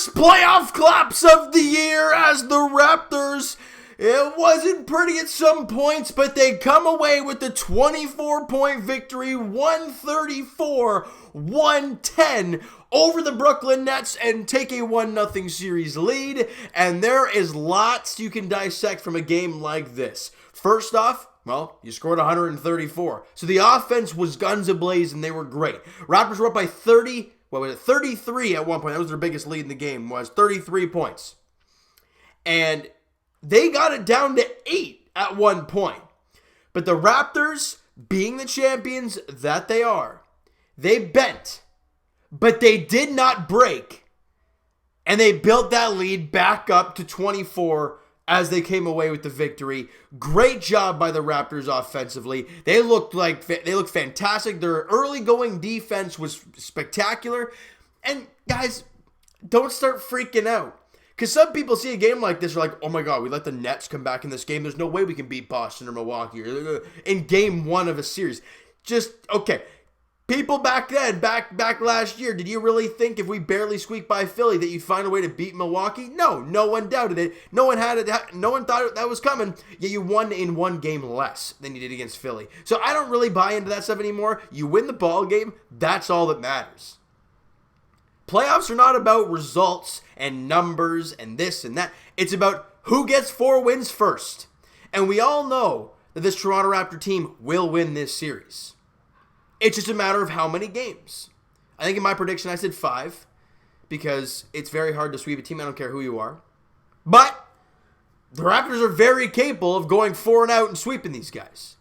first playoff collapse of the year as the Raptors. It wasn't pretty at some points, but they come away with the 24-point victory, 134-110 over the Brooklyn Nets and take a 1-0 series lead. And there is lots you can dissect from a game like this. First off, well, you scored 134. So the offense was guns ablaze and they were great. Raptors were up by 33 at one point. That was their biggest lead in the game, was 33 points. And they got it down to 8 at one point. But the Raptors, being the champions that they are, they bent. But they did not break. And they built that lead back up to 24 as they came away with the victory. Great job by the Raptors offensively. They looked fantastic. Their early going defense was spectacular. And guys, don't start freaking out. Because some people see a game like this, are like, oh my God, we let the Nets come back in this game. There's no way we can beat Boston or Milwaukee in game one of a series. Just, okay. People back then, back last year, did you really think if we barely squeaked by Philly that you'd find a way to beat Milwaukee? No one doubted it. No one thought that was coming. Yet you won in one game less than you did against Philly. So I don't really buy into that stuff anymore. You win the ball game, that's all that matters. Playoffs are not about results and numbers and this and that. It's about who gets 4 wins first. And we all know that this Toronto Raptor team will win this series. It's just a matter of how many games. I think in my prediction I said 5 because it's very hard to sweep a team. I don't care who you are. But the Raptors are very capable of going 4 and out and sweeping these guys.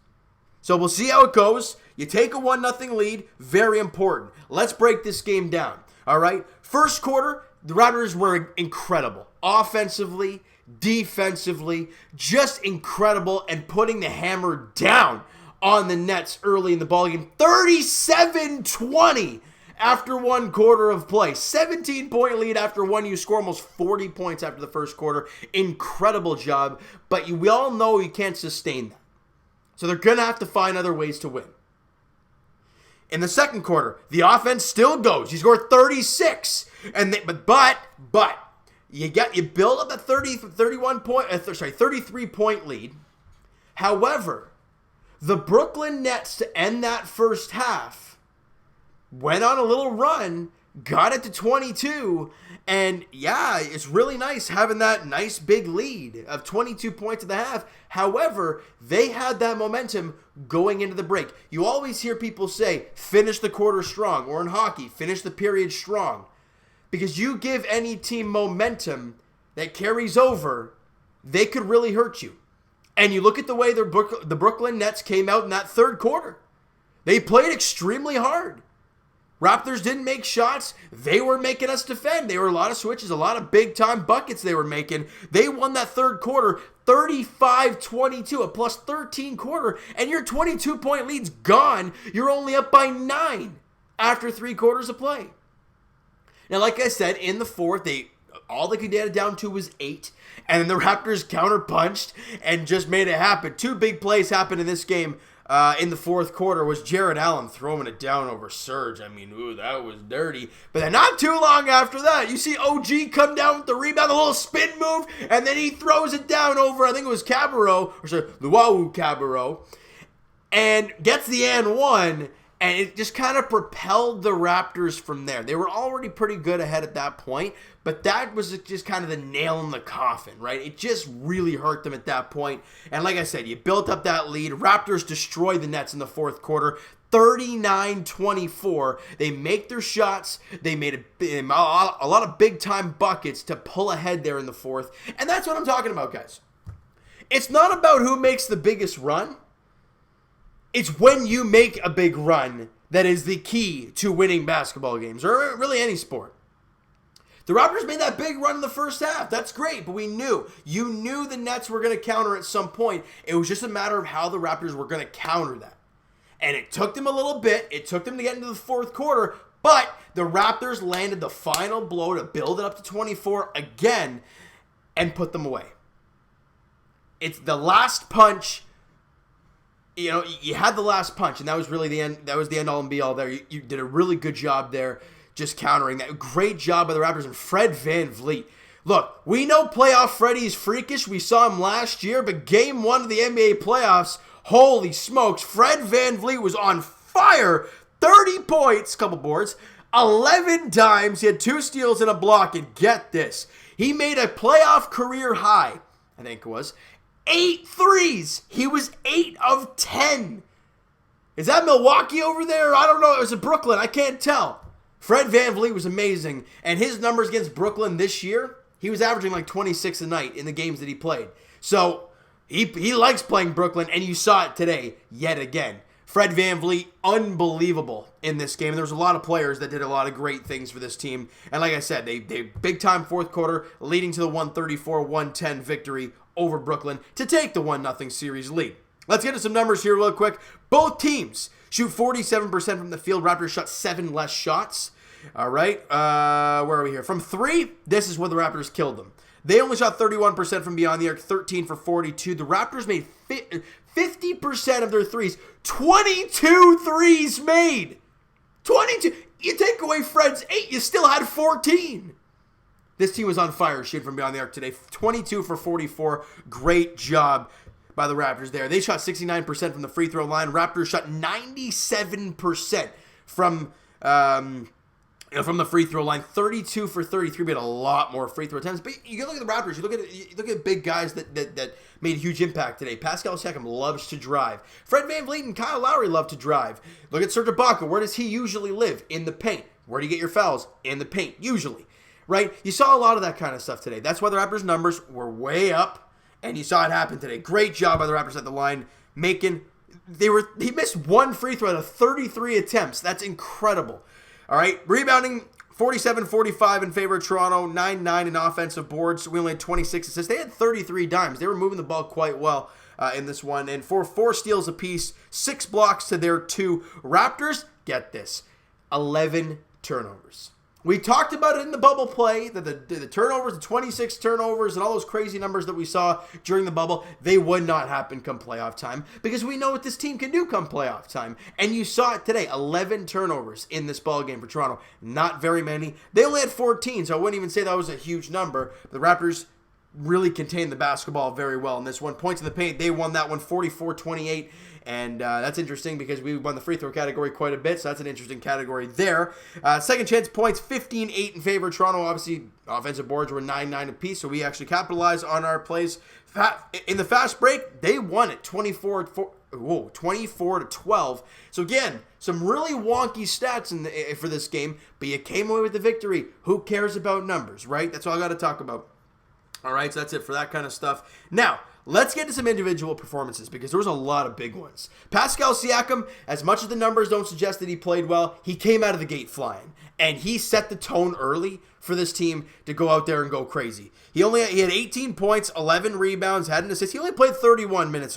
So we'll see how it goes. You take a 1-0 lead. Very important. Let's break this game down. All right? First quarter, the Raptors were incredible. Offensively, defensively, just incredible and putting the hammer down on the Nets early in the ballgame. 37-20 after one quarter of play. 17-point lead after one. You score almost 40 points after the first quarter. Incredible job. But we all know you can't sustain that. So they're going to have to find other ways to win. In the second quarter, the offense still goes. You score 36. But you build up a 33-point lead. However, the Brooklyn Nets, to end that first half, went on a little run, got it to 22, and yeah, it's really nice having that nice big lead of 22 points at the half. However, they had that momentum going into the break. You always hear people say, finish the quarter strong, or in hockey, finish the period strong. Because you give any team momentum that carries over, they could really hurt you. And you look at the way the Brooklyn Nets came out in that third quarter. They played extremely hard. Raptors didn't make shots. They were making us defend. There were a lot of switches, a lot of big-time buckets they were making. They won that third quarter 35-22, a plus 13 quarter, and your 22-point lead's gone. You're only up by 9 after 3 quarters of play. Now, like I said, in the fourth, all they could get it down to was 8. And then the Raptors counterpunched and just made it happen. 2 big plays happened in this game in the fourth quarter. Was Jared Allen throwing it down over Serge. I mean, ooh, that was dirty. But then not too long after that, you see OG come down with the rebound, a little spin move, and then he throws it down over, I think it was Luau Cabarro, and gets the and one. And it just kind of propelled the Raptors from there. They were already pretty good ahead at that point, but that was just kind of the nail in the coffin, right? It just really hurt them at that point. And like I said, you built up that lead. Raptors destroyed the Nets in the fourth quarter, 39-24. They make their shots. They made a lot of big-time buckets to pull ahead there in the fourth. And that's what I'm talking about, guys. It's not about who makes the biggest run. It's when you make a big run that is the key to winning basketball games, or really any sport. The Raptors made that big run in the first half. That's great, but you knew the Nets were going to counter at some point. It was just a matter of how the Raptors were going to counter that. And it took them a little bit. It took them to get into the fourth quarter, but the Raptors landed the final blow to build it up to 24 again and put them away. It's the last punch. You know, you had the last punch, and that was really the end. That was the end all and be all there. You did a really good job there just countering that. Great job by the Raptors and Fred VanVleet. Look, we know playoff Freddie's freakish. We saw him last year, but game 1 of the NBA playoffs, holy smokes, Fred VanVleet was on fire. 30 points, couple boards, 11 dimes. He had 2 steals and a block, and get this, he made a playoff career high, I think it was, 8 threes. He was 8 of 10. Is that Milwaukee over there? I don't know. It was in Brooklyn. I can't tell. Fred VanVleet was amazing, and his numbers against Brooklyn this year, he was averaging like 26 a night in the games that he played. So he likes playing Brooklyn, and you saw it today yet again. Fred VanVleet, unbelievable in this game. There was a lot of players that did a lot of great things for this team. And like I said, they big-time fourth quarter, leading to the 134-110 victory over Brooklyn to take the 1-0 series lead. Let's get to some numbers here real quick. Both teams shoot 47% from the field. Raptors shot 7 less shots. All right, where are we here? From 3, this is where the Raptors killed them. They only shot 31% from beyond the arc, 13 for 42. The Raptors made 50% of their threes. 22 threes made. 22. You take away Fred's 8, you still had 14. This team was on fire shooting from beyond the arc today. 22 for 44. Great job by the Raptors there. They shot 69% from the free throw line. Raptors shot 97% from the free throw line. 32 for 33, made a lot more free throw attempts. But you look at the Raptors, you look at big guys that made a huge impact today. Pascal Siakam loves to drive. Fred VanVleet and Kyle Lowry love to drive. Look at Serge Ibaka. Where does he usually live? In the paint. Where do you get your fouls? In the paint, usually. Right? You saw a lot of that kind of stuff today. That's why the Raptors' numbers were way up. And you saw it happen today. Great job by the Raptors at the line. He missed 1 free throw out of 33 attempts. That's incredible. All right. Rebounding, 47-45 in favor of Toronto. 9-9 in offensive boards. We only had 26 assists. They had 33 dimes. They were moving the ball quite well in this one. And for 4 steals apiece, 6 blocks to their 2. Raptors, get this, 11 turnovers. We talked about it in the bubble play, that the turnovers, the 26 turnovers, and all those crazy numbers that we saw during the bubble, they would not happen come playoff time, because we know what this team can do come playoff time. And you saw it today, 11 turnovers in this ball game for Toronto. Not very many. They only had 14, so I wouldn't even say that was a huge number. The Raptors really contained the basketball very well in this one. Points in the paint, they won that one 44-28. And that's interesting because we won the free throw category quite a bit, so that's an interesting category there. Second chance points, 15-8 in favor of Toronto. Obviously, offensive boards were 9-9 apiece, so we actually capitalized on our plays. In the fast break, they won it 24-12. So again, some really wonky stats for this game, but you came away with the victory. Who cares about numbers, right? That's all I got to talk about. All right, so that's it for that kind of stuff. Now, let's get to some individual performances because there was a lot of big ones. Pascal Siakam, as much as the numbers don't suggest that he played well, he came out of the gate flying. And he set the tone early for this team to go out there and go crazy. He had 18 points, 11 rebounds, had an assist. He only played 31 minutes,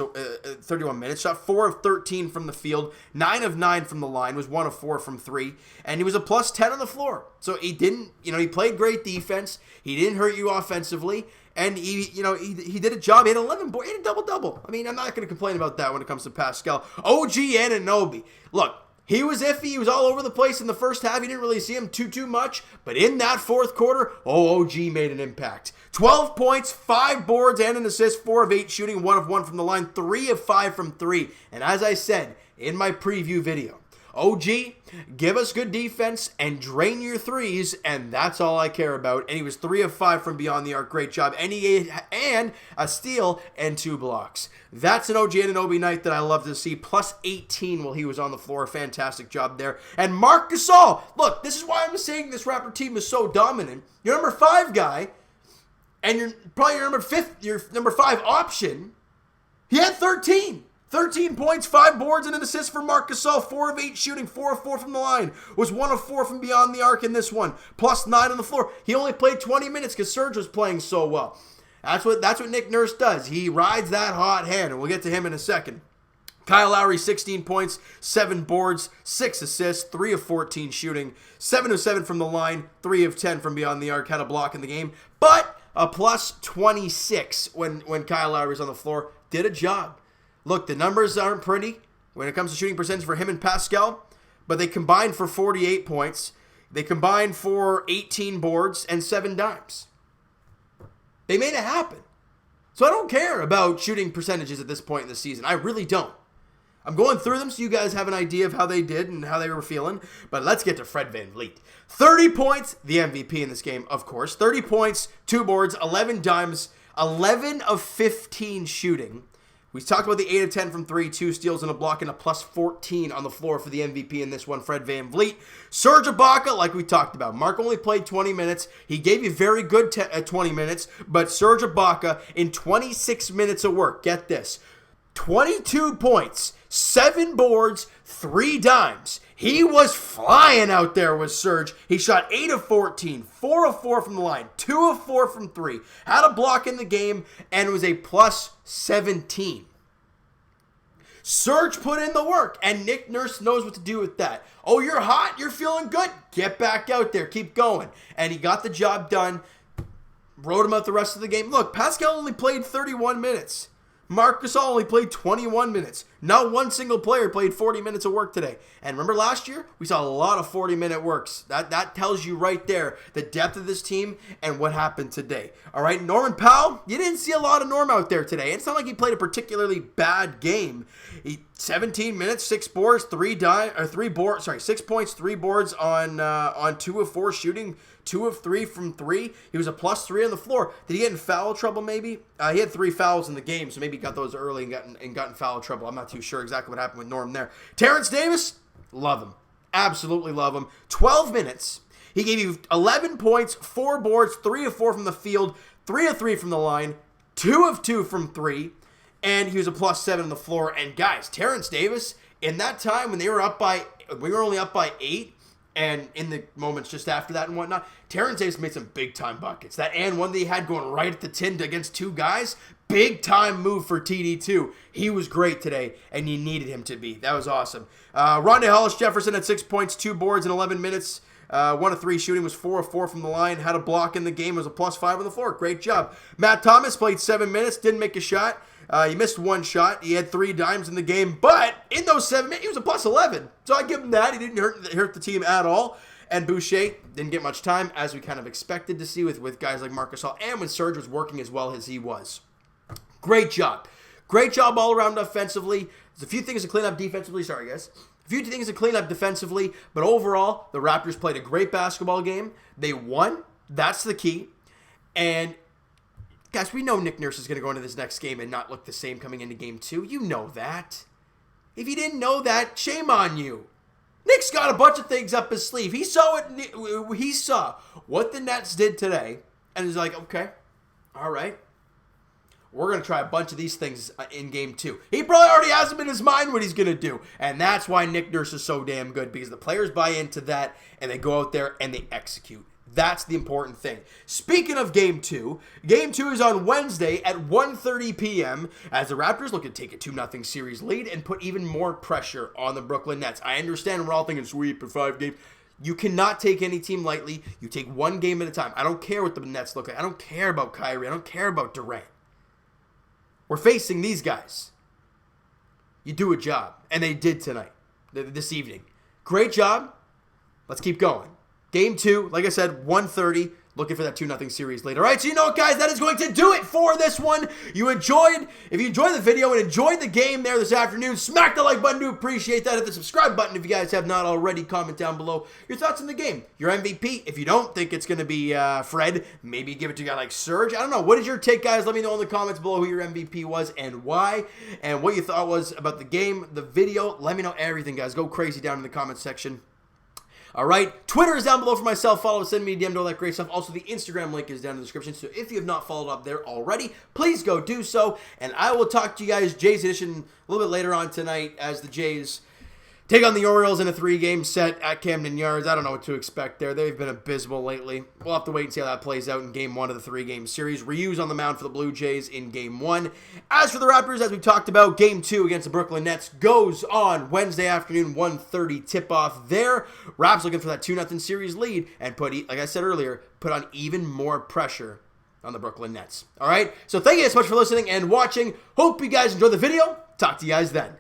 shot 4 of 13 from the field, 9 of 9 from the line, was 1 of 4 from 3, and he was a plus 10 on the floor. So he didn't, he played great defense. He didn't hurt you offensively. And he did a job. He had 11 boards. He had a double-double. I mean, I'm not going to complain about that when it comes to Pascal. OG Anunoby. Look, he was iffy. He was all over the place in the first half. You didn't really see him too much. But in that fourth quarter, OG made an impact. 12 points, 5 boards, and an assist, 4 of 8 shooting, 1 of 1 from the line, 3 of 5 from 3. And as I said in my preview video, OG, give us good defense and drain your threes, and that's all I care about. And he was 3 of 5 from beyond the arc. Great job. And a steal and 2 blocks. That's an OG Anunoby night that I love to see. Plus 18 while he was on the floor. Fantastic job there. And Marc Gasol. Look, this is why I'm saying this Raptor team is so dominant. Your number 5 guy, and you're probably your number 5 option, he had 13. 13 points, 5 boards, and an assist for Marc Gasol. 4 of 8 shooting, 4 of 4 from the line. Was 1 of 4 from beyond the arc in this one. Plus 9 on the floor. He only played 20 minutes because Serge was playing so well. That's what Nick Nurse does. He rides that hot hand, and we'll get to him in a second. Kyle Lowry, 16 points, 7 boards, 6 assists, 3 of 14 shooting, 7 of 7 from the line, 3 of 10 from beyond the arc. Had a block in the game, but a plus 26 when Kyle Lowry was on the floor. Did a job. Look, the numbers aren't pretty when it comes to shooting percentage for him and Pascal, but they combined for 48 points. They combined for 18 boards and 7 dimes. They made it happen. So I don't care about shooting percentages at this point in the season. I really don't. I'm going through them so you guys have an idea of how they did and how they were feeling. But let's get to Fred VanVleet. 30 points, the MVP in this game, of course. 30 points, 2 boards, 11 dimes, 11 of 15 shooting. We talked about the 8 of 10 from 3, 2 steals and a block, and a plus 14 on the floor for the MVP in this one, Fred VanVleet. Serge Ibaka, like we talked about. Mark only played 20 minutes. He gave you very good 20 minutes, but Serge Ibaka in 26 minutes of work, get this, 22 points, 7 boards, 3 dimes. He was flying out there with Serge. He shot 8 of 14, 4 of 4 from the line, 2 of 4 from 3. Had a block in the game and was a plus 17. Serge put in the work, and Nick Nurse knows what to do with that. Oh, you're hot? You're feeling good? Get back out there. Keep going. And he got the job done. Rode him out the rest of the game. Look, Pascal only played 31 minutes. Marc Gasol only played 21 minutes. Not one single player played 40 minutes of work today. And remember last year? We saw a lot of 40-minute works. That tells you right there the depth of this team and what happened today. All right, Norman Powell, you didn't see a lot of Norm out there today. It's not like he played a particularly bad game. 17 minutes, 6 boards, 6 points, 3 boards on 2 of 4 shooting. 2 of 3 from 3. He was a plus 3 on the floor. Did he get in foul trouble maybe? He had 3 fouls in the game, so maybe he got those early and got in foul trouble. I'm not too sure exactly what happened with Norm there. Terrence Davis, love him. Absolutely love him. 12 minutes. He gave you 11 points, 4 boards, 3 of 4 from the field, 3 of 3 from the line, 2 of 2 from 3, and he was a plus 7 on the floor. And guys, Terrence Davis, in that time when we were only up by 8, and in the moments just after that and whatnot, Terrence Davis made some big-time buckets. That and one that he had going right at the tin against 2 guys, big-time move for TD2. He was great today, and you needed him to be. That was awesome. Hollis-Jefferson had 6 points, 2 boards in 11 minutes. 1 of 3 shooting, was 4 of 4 from the line, had a block in the game, was a plus 5 on the floor. Great job. Matt Thomas played 7 minutes, didn't make a shot. He missed 1 shot. He had 3 dimes in the game, but in those 7 minutes, he was a plus 11. So I give him that. He didn't hurt the team at all. And Boucher didn't get much time, as we kind of expected to see with guys like Marc Gasol, and when Serge was working as well as he was. Great job. Great job all around offensively. There's a few things to clean up defensively. Sorry, guys. A few things to clean up defensively, but overall, the Raptors played a great basketball game. They won. That's the key. And guys, we know Nick Nurse is going to go into this next game and not look the same coming into game 2. You know that. If you didn't know that, shame on you. Nick's got a bunch of things up his sleeve. He saw what the Nets did today, and he's like, okay, all right. We're going to try a bunch of these things in game 2. He probably already has them in his mind what he's going to do. And that's why Nick Nurse is so damn good, because the players buy into that and they go out there and they execute. That's the important thing. Speaking of game 2 is on Wednesday at 1:30 p.m. as the Raptors look to take a 2-0 series lead and put even more pressure on the Brooklyn Nets. I understand we're all thinking sweep in 5 games. You cannot take any team lightly. You take one game at a time. I don't care what the Nets look like. I don't care about Kyrie. I don't care about Durant. We're facing these guys. You do a job. And they did tonight, this evening. Great job. Let's keep going. Game 2, like I said, 1:30. Looking for that 2-0 series later. All right, so you know what, guys? That is going to do it for this one. If you enjoyed the video and enjoyed the game there this afternoon, smack the like button. Do appreciate that. Hit the subscribe button if you guys have not already. Comment down below your thoughts on the game. Your MVP. If you don't think it's going to be Fred, maybe give it to a guy like Serge. I don't know. What is your take, guys? Let me know in the comments below who your MVP was and why, and what you thought was about the game, the video. Let me know everything, guys. Go crazy down in the comments section. All right, Twitter is down below for myself. Follow, send me a DM, all that great stuff. Also, the Instagram link is down in the description. So if you have not followed up there already, please go do so. And I will talk to you guys, Jays edition, a little bit later on tonight as the Jays take on the Orioles in a 3-game set at Camden Yards. I don't know what to expect there. They've been abysmal lately. We'll have to wait and see how that plays out in Game 1 of the 3-game series. Ryu's on the mound for the Blue Jays in Game 1. As for the Raptors, as we talked about, Game 2 against the Brooklyn Nets goes on Wednesday afternoon, 1:30 tip-off there. Raps looking for that 2-0 series lead and like I said earlier, put on even more pressure on the Brooklyn Nets. All right? So thank you guys so much for listening and watching. Hope you guys enjoyed the video. Talk to you guys then.